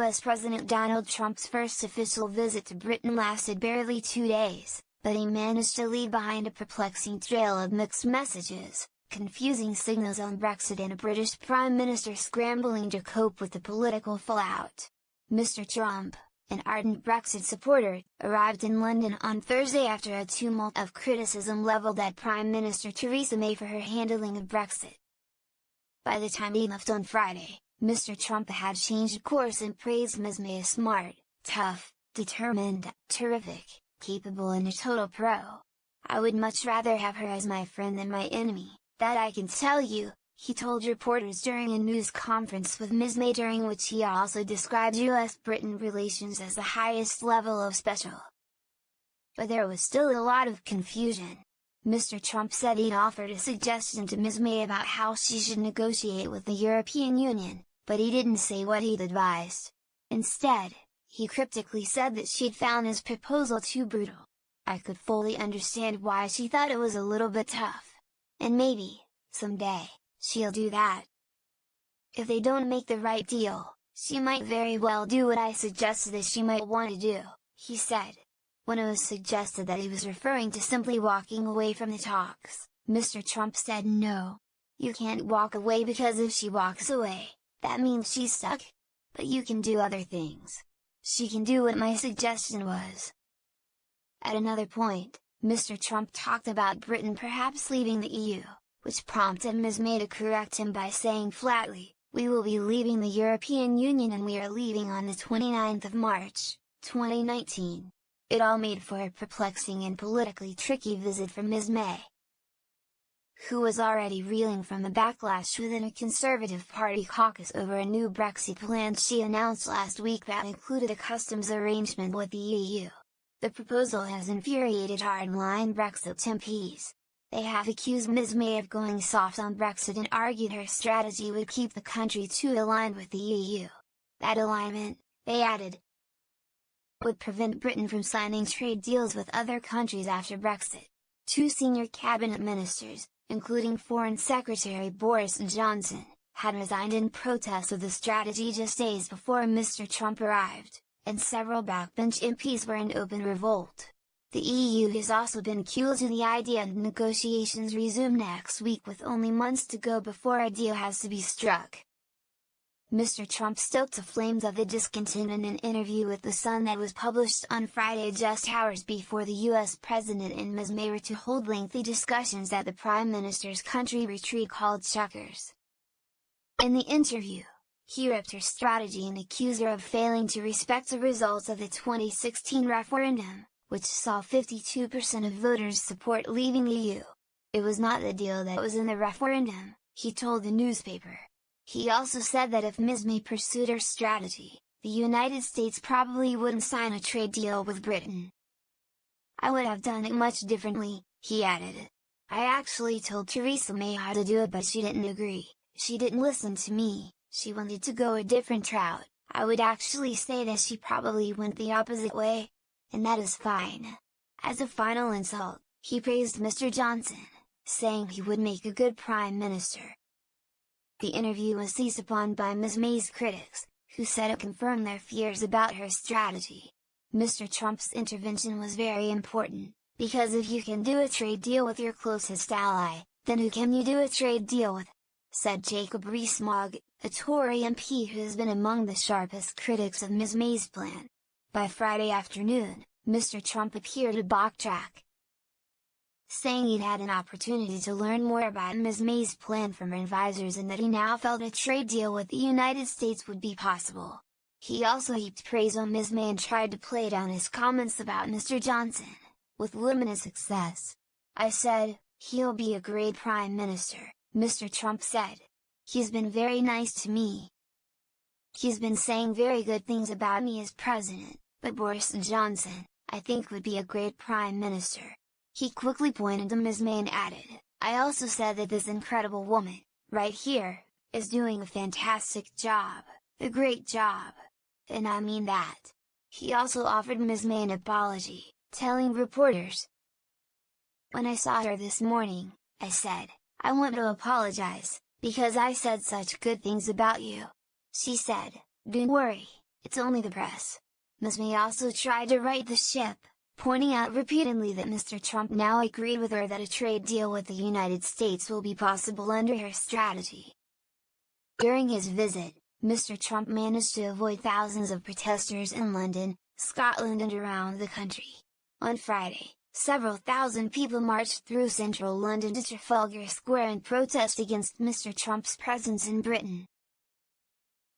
US President Donald Trump's first official visit to Britain lasted barely 2 days, but he managed to leave behind a perplexing trail of mixed messages, confusing signals on Brexit and a British Prime Minister scrambling to cope with the political fallout. Mr. Trump, an ardent Brexit supporter, arrived in London on Thursday after a tumult of criticism levelled at Prime Minister Theresa May for her handling of Brexit. By the time he left on Friday, Mr. Trump had changed course and praised Ms. May as smart, tough, determined, terrific, capable and a total pro. "I would much rather have her as my friend than my enemy, that I can tell you," he told reporters during a news conference with Ms. May, during which he also described US-Britain relations as the highest level of special. But there was still a lot of confusion. Mr. Trump said he'd offered a suggestion to Ms. May about how she should negotiate with the European Union, but he didn't say what he'd advised. Instead, he cryptically said that she'd found his proposal too brutal. "I could fully understand why she thought it was a little bit tough. And maybe, someday, she'll do that. If they don't make the right deal, she might very well do what I suggested that she might want to do," he said. When it was suggested that he was referring to simply walking away from the talks, Mr. Trump said no. "You can't walk away, because if she walks away, that means she's stuck. But you can do other things. She can do what my suggestion was." At another point, Mr. Trump talked about Britain perhaps leaving the EU, which prompted Ms. May to correct him by saying flatly, "We will be leaving the European Union, and we are leaving on the 29th of March, 2019. It all made for a perplexing and politically tricky visit from Ms. May, who was already reeling from the backlash within a Conservative Party caucus over a new Brexit plan she announced last week that included a customs arrangement with the EU. The proposal has infuriated hardline Brexit MPs. They have accused Ms. May of going soft on Brexit and argued her strategy would keep the country too aligned with the EU. That alignment, they added, would prevent Britain from signing trade deals with other countries after Brexit. Two senior cabinet ministers, including Foreign Secretary Boris Johnson, had resigned in protest of the strategy just days before Mr. Trump arrived, and several backbench MPs were in open revolt. The EU has also been keyed to the idea that negotiations resume next week, with only months to go before a deal has to be struck. Mr. Trump stoked the flames of the discontent in an interview with The Sun that was published on Friday, just hours before the US President and Ms. May were to hold lengthy discussions at the Prime Minister's country retreat called Chequers. In the interview, he ripped her strategy and accused her of failing to respect the results of the 2016 referendum, which saw 52% of voters support leaving the EU. "It was not the deal that was in the referendum," he told the newspaper. He also said that if Ms. May pursued her strategy, the United States probably wouldn't sign a trade deal with Britain. "I would have done it much differently," he added. "I actually told Theresa May how to do it, but she didn't agree. She didn't listen to me, she wanted to go a different route. I would actually say that she probably went the opposite way. And that is fine." As a final insult, he praised Mr. Johnson, saying he would make a good Prime Minister. The interview was seized upon by Ms. May's critics, who said it confirmed their fears about her strategy. Mr. Trump's intervention was very important, because if you can do a trade deal with your closest ally, then who can you do a trade deal with? Said Jacob Rees-Mogg, a Tory MP who has been among the sharpest critics of Ms. May's plan. By Friday afternoon, Mr. Trump appeared to backtrack, saying he'd had an opportunity to learn more about Ms. May's plan from her advisors and that he now felt a trade deal with the United States would be possible. He also heaped praise on Ms. May and tried to play down his comments about Mr. Johnson, with limited success. "I said, he'll be a great Prime Minister," Mr. Trump said. "He's been very nice to me. He's been saying very good things about me as president, but Boris Johnson, I think, would be a great Prime Minister." He quickly pointed to Ms. May and added, "I also said that this incredible woman, right here, is doing a fantastic job, a great job. And I mean that." He also offered Ms. May an apology, telling reporters, "When I saw her this morning, I said, I want to apologize, because I said such good things about you." She said, "Don't worry, it's only the press. Ms. May also tried to right the ship, pointing out repeatedly that Mr. Trump now agreed with her that a trade deal with the United States will be possible under her strategy. During his visit, Mr. Trump managed to avoid thousands of protesters in London, Scotland and around the country. On Friday, several thousand people marched through central London to Trafalgar Square in protest against Mr. Trump's presence in Britain.